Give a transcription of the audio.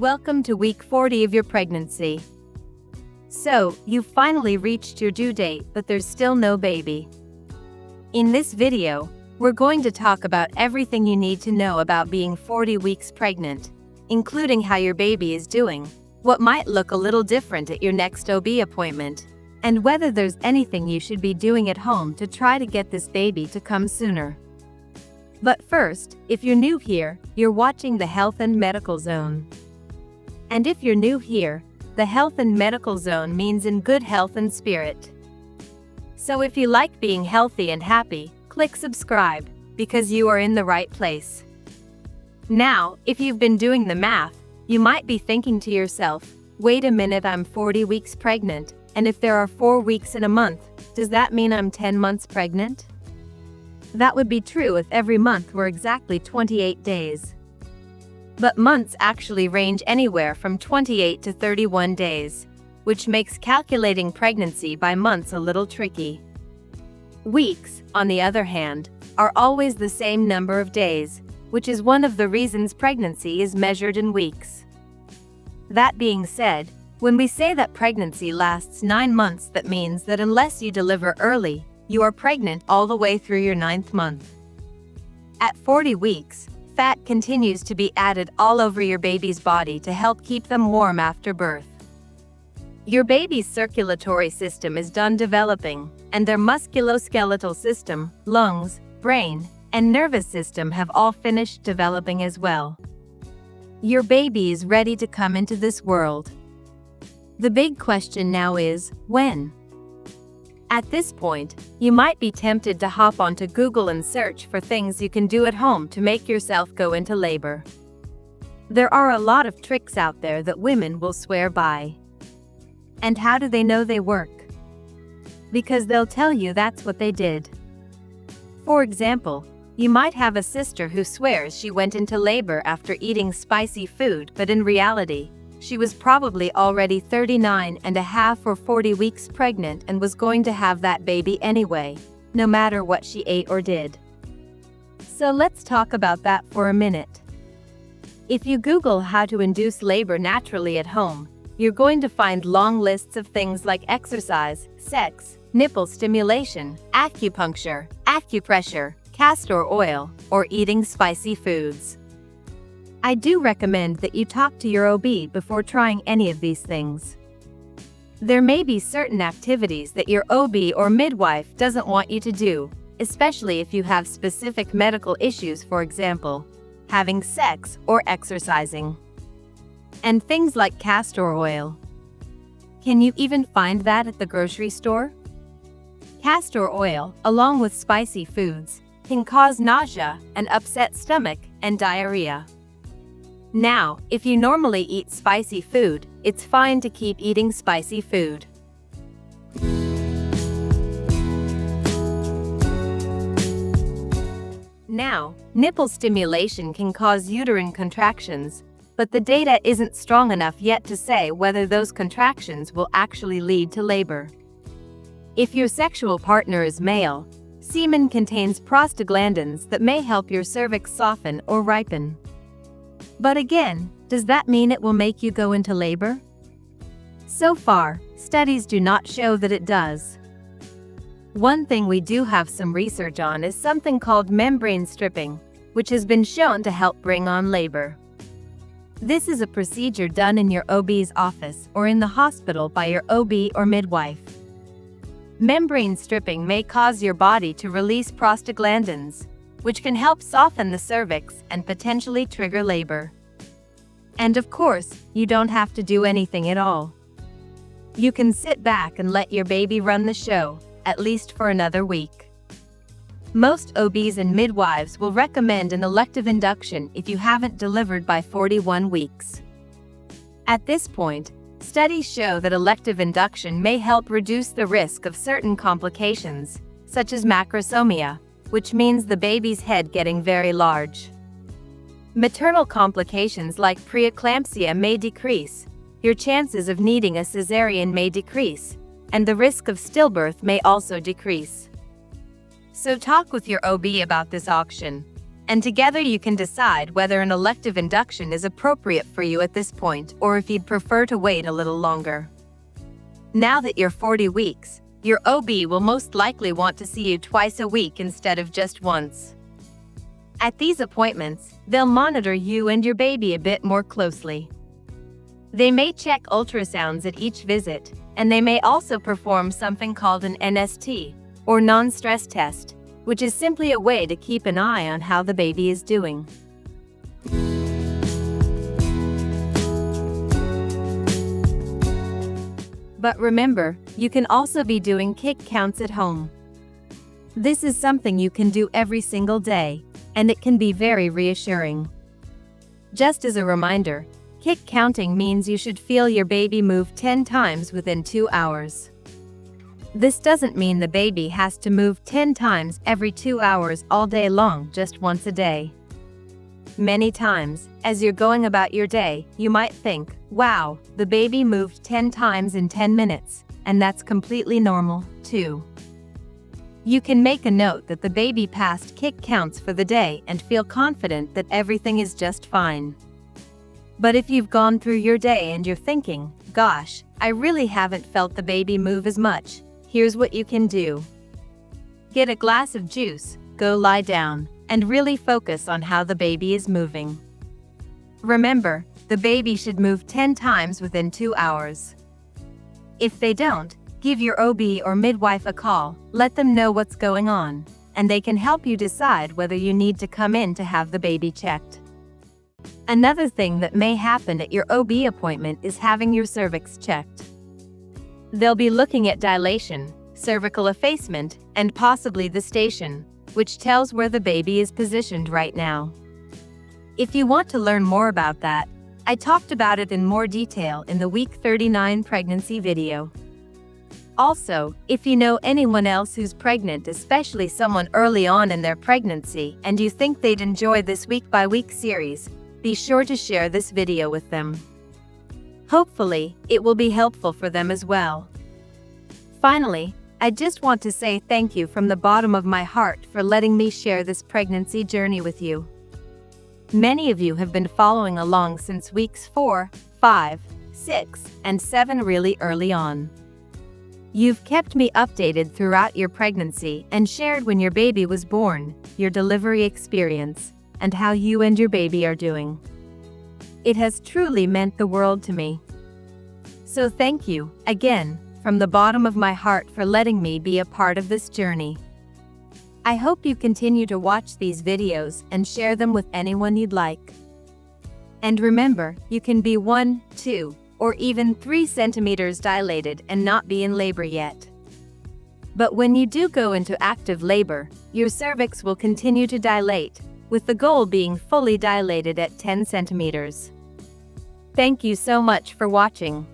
Welcome to week 40 of your pregnancy. So, you've finally reached your due date, but there's still no baby. In this video, we're going to talk about everything you need to know about being 40 weeks pregnant, including how your baby is doing, what might look a little different at your next OB appointment, and whether there's anything you should be doing at home to try to get this baby to come sooner. But first, if you're new here, you're watching the Health and Medical Zone. And if you're new here, the Health and Medical Zone means in good health and spirit. So if you like being healthy and happy, click subscribe, because you are in the right place. Now, if you've been doing the math, you might be thinking to yourself, wait a minute, I'm 40 weeks pregnant, and if there are 4 weeks in a month, does that mean I'm 10 months pregnant? That would be true if every month were exactly 28 days. But months actually range anywhere from 28 to 31 days, which makes calculating pregnancy by months a little tricky. Weeks, on the other hand, are always the same number of days, which is one of the reasons pregnancy is measured in weeks. That being said, when we say that pregnancy lasts 9 months, that means that unless you deliver early, you are pregnant all the way through your 9th month. At 40 weeks, fat continues to be added all over your baby's body to help keep them warm after birth. Your baby's circulatory system is done developing, and their musculoskeletal system, lungs, brain, and nervous system have all finished developing as well. Your baby is ready to come into this world. The big question now is, when? At this point, you might be tempted to hop onto Google and search for things you can do at home to make yourself go into labor. There are a lot of tricks out there that women will swear by. And how do they know they work? Because they'll tell you that's what they did. For example, you might have a sister who swears she went into labor after eating spicy food, but in reality, she was probably already 39 and a half or 40 weeks pregnant and was going to have that baby anyway, no matter what she ate or did. So let's talk about that for a minute. If you Google how to induce labor naturally at home, you're going to find long lists of things like exercise, sex, nipple stimulation, acupuncture, acupressure, castor oil, or eating spicy foods. I do recommend that you talk to your OB before trying any of these things. There may be certain activities that your OB or midwife doesn't want you to do, especially if you have specific medical issues, for example, having sex or exercising. And things like castor oil. Can you even find that at the grocery store? Castor oil, along with spicy foods, can cause nausea, an upset stomach, and diarrhea. Now, if you normally eat spicy food, it's fine to keep eating spicy food. Now, nipple stimulation can cause uterine contractions, but the data isn't strong enough yet to say whether those contractions will actually lead to labor. If your sexual partner is male, semen contains prostaglandins that may help your cervix soften or ripen. But again, does that mean it will make you go into labor? So far, studies do not show that it does. One thing we do have some research on is something called membrane stripping, which has been shown to help bring on labor. This is a procedure done in your OB's office or in the hospital by your OB or midwife. Membrane stripping may cause your body to release prostaglandins, which can help soften the cervix and potentially trigger labor. And of course, you don't have to do anything at all. You can sit back and let your baby run the show, at least for another week. Most OBs and midwives will recommend an elective induction if you haven't delivered by 41 weeks. At this point, studies show that elective induction may help reduce the risk of certain complications, such as macrosomia, which means the baby's head getting very large. Maternal complications like preeclampsia may decrease, your chances of needing a cesarean may decrease, and the risk of stillbirth may also decrease. So talk with your OB about this option, and together you can decide whether an elective induction is appropriate for you at this point or if you'd prefer to wait a little longer. Now that you're 40 weeks, your OB will most likely want to see you twice a week instead of just once. At these appointments, they'll monitor you and your baby a bit more closely. They may check ultrasounds at each visit, and they may also perform something called an NST, or non-stress test, which is simply a way to keep an eye on how the baby is doing. But remember, you can also be doing kick counts at home. This is something you can do every single day, and it can be very reassuring. Just as a reminder, kick counting means you should feel your baby move 10 times within 2 hours. This doesn't mean the baby has to move 10 times every 2 hours all day long, just once a day. Many times, as you're going about your day, you might think, wow, the baby moved 10 times in 10 minutes, and that's completely normal, too. You can make a note that the baby passed kick counts for the day and feel confident that everything is just fine. But if you've gone through your day and you're thinking, gosh, I really haven't felt the baby move as much, here's what you can do. Get a glass of juice, go lie down, and really focus on how the baby is moving. Remember, the baby should move 10 times within 2 hours. If they don't, give your OB or midwife a call, let them know what's going on, and they can help you decide whether you need to come in to have the baby checked. Another thing that may happen at your OB appointment is having your cervix checked. They'll be looking at dilation, cervical effacement, and possibly the station, which tells where the baby is positioned right now. If you want to learn more about that, I talked about it in more detail in the week 39 pregnancy video. Also, if you know anyone else who's pregnant, especially someone early on in their pregnancy, and you think they'd enjoy this week-by-week series, be sure to share this video with them. Hopefully, it will be helpful for them as well. Finally, I just want to say thank you from the bottom of my heart for letting me share this pregnancy journey with you. Many of you have been following along since weeks 4, 5, 6, and 7 really early on. You've kept me updated throughout your pregnancy and shared when your baby was born, your delivery experience, and how you and your baby are doing. It has truly meant the world to me. So thank you, again, from the bottom of my heart for letting me be a part of this journey. I hope you continue to watch these videos and share them with anyone you'd like. And remember, you can be 1, 2, or even 3 centimeters dilated and not be in labor yet. But when you do go into active labor, your cervix will continue to dilate, with the goal being fully dilated at 10 centimeters. Thank you so much for watching.